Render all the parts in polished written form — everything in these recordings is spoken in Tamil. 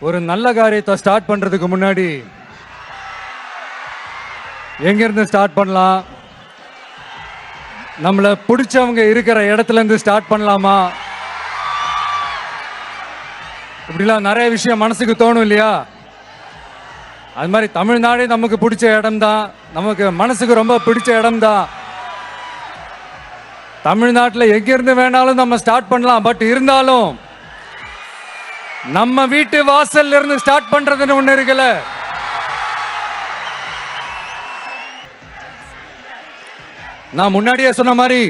ஒரு நல்ல காரியத்தை ஸ்டார்ட் பண்றதுக்கு முன்னாடி எங்க இருந்து ஸ்டார்ட் பண்ணலாம், நம்மளை பிடிச்சவங்க இருக்கிற இடத்துல இருந்து ஸ்டார்ட் பண்ணலாமா, இப்படிலாம் நிறைய விஷயம் மனசுக்கு தோணும் இல்லையா? அது மாதிரி தமிழ்நாடே நமக்கு பிடிச்ச இடம் தான், நமக்கு மனசுக்கு ரொம்ப பிடிச்ச இடம் தான். தமிழ்நாட்டில் எங்கிருந்து வேணாலும் நம்ம ஸ்டார்ட் பண்ணலாம். பட் இருந்தாலும் நம்ம வீட்டு வாசல்ல இருந்து ஸ்டார்ட் பண்றதுன்னு ஒண்ணு இருக்குல்ல. நான் முன்னாடியே சொன்ன மாதிரி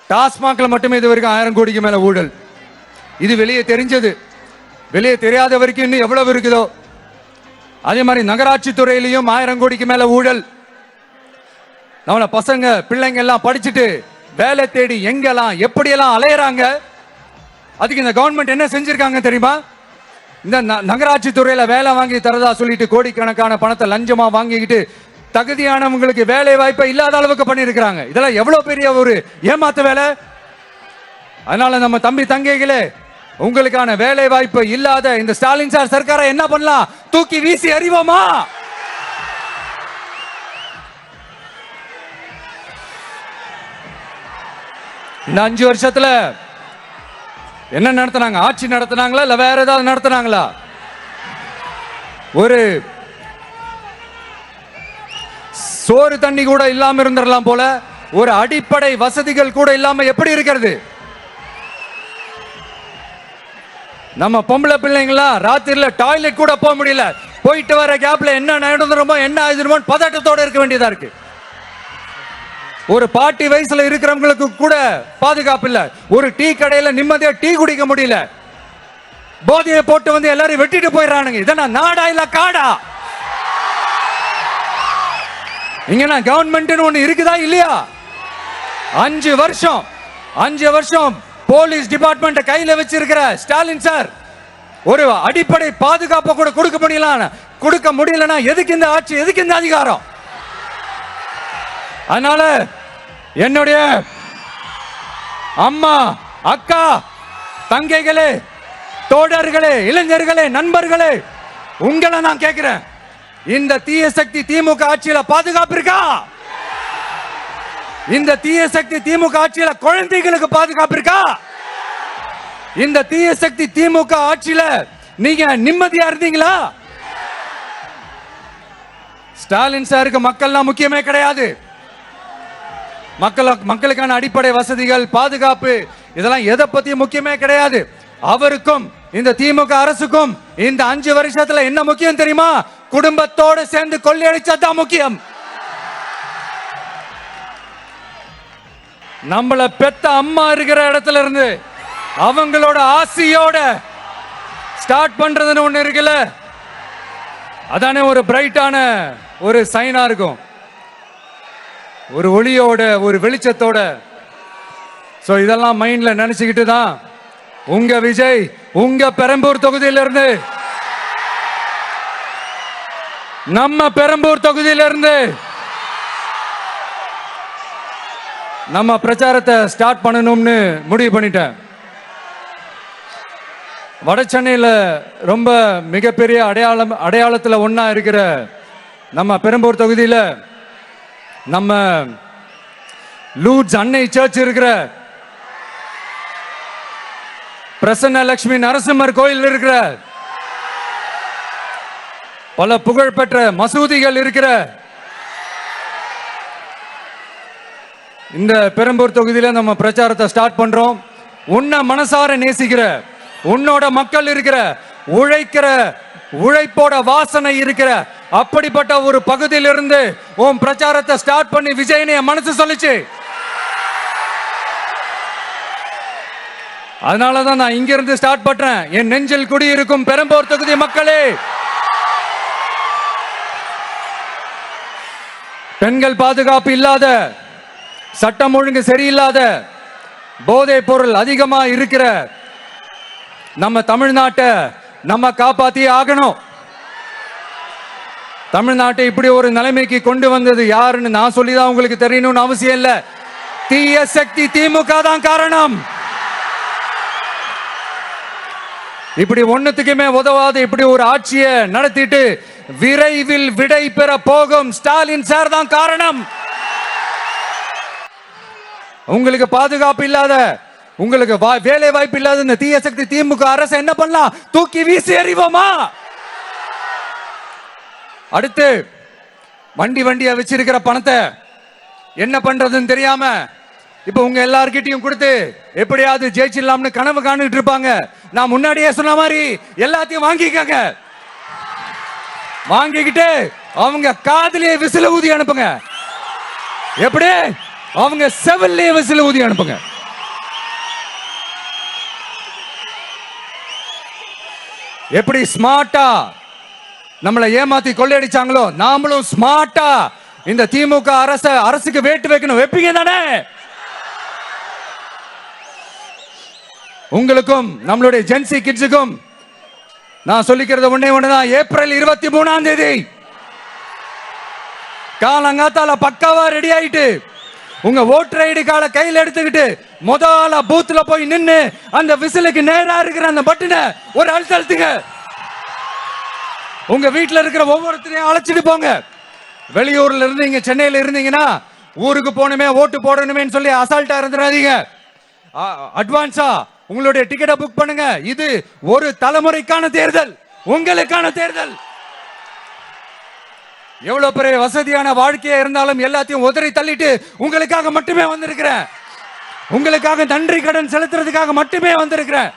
டாஸ்மாக்ல மட்டுமே இது வரைக்கும் 1000 கோடிக்கு மேல ஊழல். இது வெளியே தெரிஞ்சது, வெளியே தெரியாத வரைக்கும் இன்னும் எவ்வளவு இருக்குதோ. அதே மாதிரி நகராட்சி துறையிலையும் 1000 கோடிக்கு மேல ஊழல். நம்மள பசங்க பிள்ளைங்க எல்லாம் படிச்சுட்டு வேலை தேடி எங்கெல்லாம் எப்படியெல்லாம் அலையறாங்க. அதுக்கு இந்த கவர்மெண்ட் என்ன செஞ்சிருக்காங்க தெரியுமா? இந்த நகராட்சி துறையில வேலை வாங்கி தரதா சொல்லிட்டு கோடிக்கணக்கான பணத்தை லஞ்சமா வாங்கிக்கிட்டு தகுதியானவங்களுக்கு வேலை வாய்ப்பை இல்லாத அளவுக்கு பண்ணிருக்கிறாங்க. இதெல்லாம் எவ்வளவு பெரிய ஒரு ஏமாத்து வேலை. அதனால நம்ம தம்பி தங்கைகளே, உங்களுக்கான வேலை வாய்ப்பு இல்லாத இந்த ஸ்டாலின் சார் சர்க்காரை என்ன பண்ணலாம்? தூக்கி வீசி அறிவோமா? இந்த 5 வருஷத்துல என்ன நடத்தினாங்க? ஆட்சி நடத்தினாங்களா இல்ல வேற ஏதாவது நடத்தினாங்களா? ஒரு சோறு தண்ணி கூட இல்லாம இருந்திரலாம் போல, ஒரு அடிப்படை வசதிகள் கூட இல்லாம எப்படி இருக்கிறது? நம்ம பொம்பளை பிள்ளைங்களா ராத்திரில டாய்லெட் கூட போக முடியல. போயிட்டு வர கேப்ல என்ன நடந்துருமோ என்ன ஆயிடுமோ பதட்டத்தோட இருக்க வேண்டியதா இருக்கு. ஒரு பாட்டி வயசுல இருக்கிறவங்களுக்கு கூட பாதுகாப்பு இல்ல. ஒரு டீ கடையில நிம்மதியா டீ குடிக்க முடியல. போதையை போட்டு வந்து எல்லாரும் வெட்டிட்டு போயிடறானுங்க. இதெல்லாம் நாடா இல்ல காடா? இங்க கவர்மெண்ட் ஒண்ணு இருக்குதா இல்லையா? 5 வருஷம் போலீஸ் டிபார்ட்மெண்ட் கையில வச்சிருக்கிற ஸ்டாலின் சார் ஒரு அடிப்படை பாதுகாப்பு கூட கொடுக்க முடியலன்னா எதுக்கு இந்த ஆட்சி, எதுக்கு இந்த அதிகாரம்? அதனால என்னுடைய அம்மா, அக்கா, தங்கைகளே, தோழர்களே, இளைஞர்களே, நண்பர்களே, உங்களை நான் கேட்கிறேன், இந்த தீய சக்தி திமுக ஆட்சியில பாதுகாப்பு இருக்கா? இந்த தீய சக்தி திமுக ஆட்சியில குழந்தைகளுக்கு பாதுகாப்பு இருக்கா? இந்த தீய சக்தி திமுக ஆட்சியில நீங்க நிம்மதியா இருந்தீங்களா? ஸ்டாலின் சாருக்கு மக்கள்லாம் முக்கியமே கிடையாது. மக்களுக்கான அடிப்படை வசதிகள், பாதுகாப்பு, இதெல்லாம் எதை பத்தி முக்கியமே கிடையாது. அவருக்கும் இந்த திமுக அரசுக்கும் இந்த 5 வருஷத்துல என்ன முக்கியம் தெரியுமா? குடும்பத்தோடு சேர்ந்து கொள்ளையடிச்சதான் முக்கியம். நம்மள பெத்த அம்மா இருக்கிற இடத்துல இருந்து அவங்களோட ஆசையோட ஸ்டார்ட் பண்றதுன்னு ஒண்ணு இருக்குல்ல, அதானே ஒரு பிரைட்டான ஒரு சைனா இருக்கும், ஒரு ஒளியோட, ஒரு வெளிச்சத்தோட. சோ இதெல்லாம் மைண்ட்ல நினைச்சுக்கிட்டு தான் உங்க விஜய் உங்க பெரம்பூர் தொகுதியிலிருந்து, நம்ம பெரம்பூர் தொகுதியிலிருந்து நம்ம பிரச்சாரத்தை ஸ்டார்ட் பண்ணணும்னு முடிவு பண்ணிட்டேன். வட சென்னையில ரொம்ப மிகப்பெரிய அடையாளத்துல ஒன்னா இருக்கிற நம்ம பெரம்பூர் தொகுதியில நம்ம லூர்ட்ஸ் அன்னை சர்ச் இருக்கிற, பிரசன்ன லட்சுமி நரசிம்மர் கோயில் இருக்கிற, பல புகழ்பெற்ற மசூதிகள் இருக்கிற இந்த பெரம்பூர் தொகுதியில நம்ம பிரச்சாரத்தை ஸ்டார்ட் பண்றோம். உன்னை மனசார நேசிக்கிற, உன்னோட மக்கள் இருக்கிற, உழைக்கிற, உழைப்போட வாசனை இருக்கிற அப்படிப்பட்ட ஒரு பகுதியிலிருந்து உன் பிரச்சாரத்தை ஸ்டார்ட் பண்ணி விஜயனை மனசு சொல்லிச்சு. அதனாலதான் நான் இங்க இருந்து ஸ்டார்ட் பண்றேன். என் நெஞ்சில் குடியிருக்கும் பெரம்பூர் தொகுதி மக்களே, பெண்கள் பாதுகாப்பு இல்லாத, சட்டம் ஒழுங்கு சரியில்லாத, போதை பொருள் அதிகமா இருக்கிற நம்ம தமிழ்நாட்டை நம்ம காப்பாத்தி ஆகணும். தமிழ்நாட்டை இப்படி ஒரு நிலைமைக்கு கொண்டு வந்தது யாருன்னு நான் சொல்லிதான் உங்களுக்கு தெரியணும்னு அவசியம் இல்ல. தீய சக்தி திமுக தான் காரணம். இப்படி ஒண்ணுத்துக்குமே உதவாது இப்படி ஒரு ஆட்சியை நடத்திட்டு விரைவில் விடை பெற போகும் ஸ்டாலின் சார் தான் காரணம். உங்களுக்கு பாதுகாப்பு இல்லாத, உங்களுக்கு வேலை வாய்ப்பு இல்லாத இந்த தீய சக்தி திமுக அரசு என்ன பண்ணலாம்? தூக்கி வீசி எறிவோமா? அடுத்து வண்டியா வச்சிருக்கிற பணத்தை என்ன பண்றதுன்னு தெரியாம இப்ப உங்க எல்லார்கிட்டையும் கொடுத்து எப்படியாவது ஜெயிச்சிடலாம்னு கனவு காணிட்டு இருப்பாங்க. நான் முன்னாடியே சொன்ன மாதிரி எல்லாத்தையும் வாங்கிக்கங்க. வாங்கிக்கிட்டு அவங்க காதுலயே விசில ஊதி அனுப்புங்க. எப்படி? அவங்க செவிலே விசில ஊதி அனுப்புங்க. எப்படி ஸ்மார்ட்டா நம்மளை ஏமாத்தி கொள்ளையடிச்சாங்களோ நாமளும் ஸ்மார்ட்டா இந்த திமுக அரசுக்கு வேட்டு வைக்கணும். வைப்பீங்க தானே? உங்களுக்கும் நம்மளுடைய ஜென்சி கிட்ஸுக்கும் நான் சொல்லிக்கிறது ஒண்ணுதான். ஏப்ரல் 23ஆம் தேதி காலங்காத்தால பக்காவா ரெடி ஆயிட்டு உங்க ஓட்டர் ஐடி கார்டை கையில் எடுத்துக்கிட்டு முதல்ல பூத்துல போய் நின்னு அந்த விசிலுக்கு நேரா இருக்கிற அந்த பட்டனை ஒரு அழுத்துங்க. உங்க வீட்டுல இருக்கிற ஒவ்வொருத்தரையும் அழைச்சிட்டு போங்க. வெளியூர்ல இருந்து இங்க சென்னையில இருந்தீங்கன்னா ஊருக்கு போகணுமே ஓட்டு போடணுமே சொல்லி அசால்ட்டா இருந்துடாதீங்க. அட்வான்ஸா உங்களுடைய டிக்கெட்டை புக் பண்ணுங்க. இது ஒரு தலைமுறைக்கான தேர்தல், உங்களுக்கான தேர்தல். எவ்வளவு பெரிய வசதியான வாழ்க்கையா இருந்தாலும் எல்லாத்தையும் உதறி தள்ளிட்டு உங்களுக்காக மட்டுமே வந்திருக்கிறேன். உங்களுக்காக நன்றி கடன் செலுத்துறதுக்காக மட்டுமே வந்திருக்கிறேன்.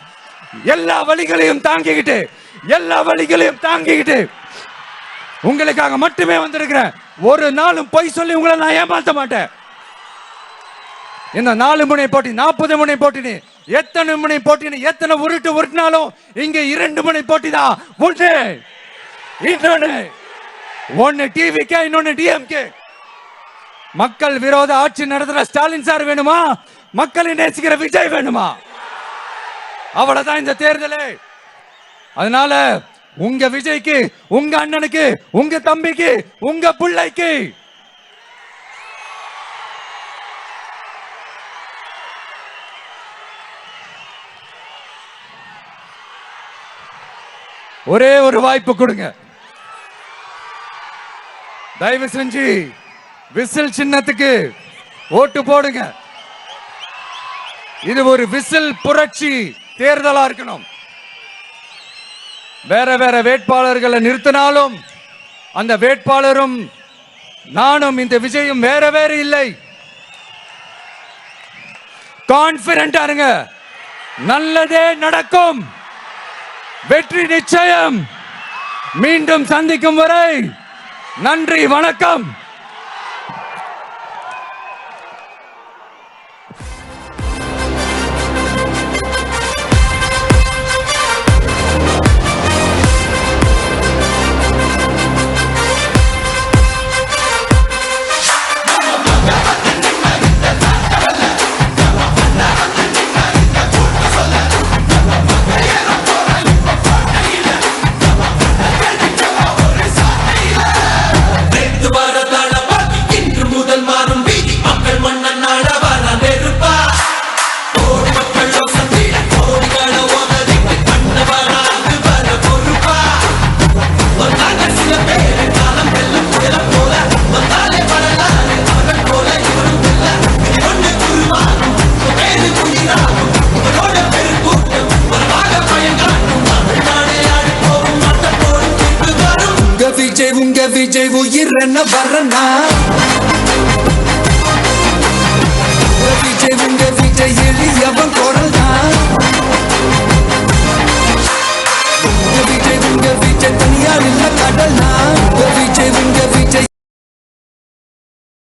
எல்லா வழிகளையும் தாங்கிக்கிட்டு உங்களுக்காக மட்டுமே வந்திருக்கிறேன். ஒரு நாளும் பொய் சொல்லி உங்களை நான் ஏமாத்த மாட்டேன். இந்த 4 முனை போட்டி 40 முனை போட்டி எத்தனை முனை போட்டி எத்தனை உருட்டினாலும் இங்க 2 முனை போட்டி தான். ஒன்னு டிவிகே, இன்னொன்னு டிஎம்கே. மக்கள் விரோத ஆட்சி நடத்துற ஸ்டாலின் சார் வேணுமா? மக்களை நேசிக்கிற விஜய் வேணுமா? அவ்வளவுதான் இந்த தேர்தலே. அதனால உங்க விஜய்க்கு, உங்க அண்ணனுக்கு, உங்க தம்பிக்கு, உங்க பிள்ளைக்கு ஒரே ஒரு வாய்ப்பு கொடுங்க. தயவு செஞ்சு விசில் சின்னத்துக்கு ஓட்டு போடுங்க. இது ஒரு விசில் புரட்சி தேர்தலா இருக்கணும். வேற வேட்பாளர்களை நிறுத்தினாலும் அந்த வேட்பாளரும் நானும் இந்த விஜயும் வேற இல்லை. கான்பிடென்டா இருங்க. நல்லதே நடக்கும். வெற்றி நிச்சயம். மீண்டும் சந்திக்கும் வரை நன்றி, வணக்கம். உங்க விஜய் உயிர் என்ன வரனா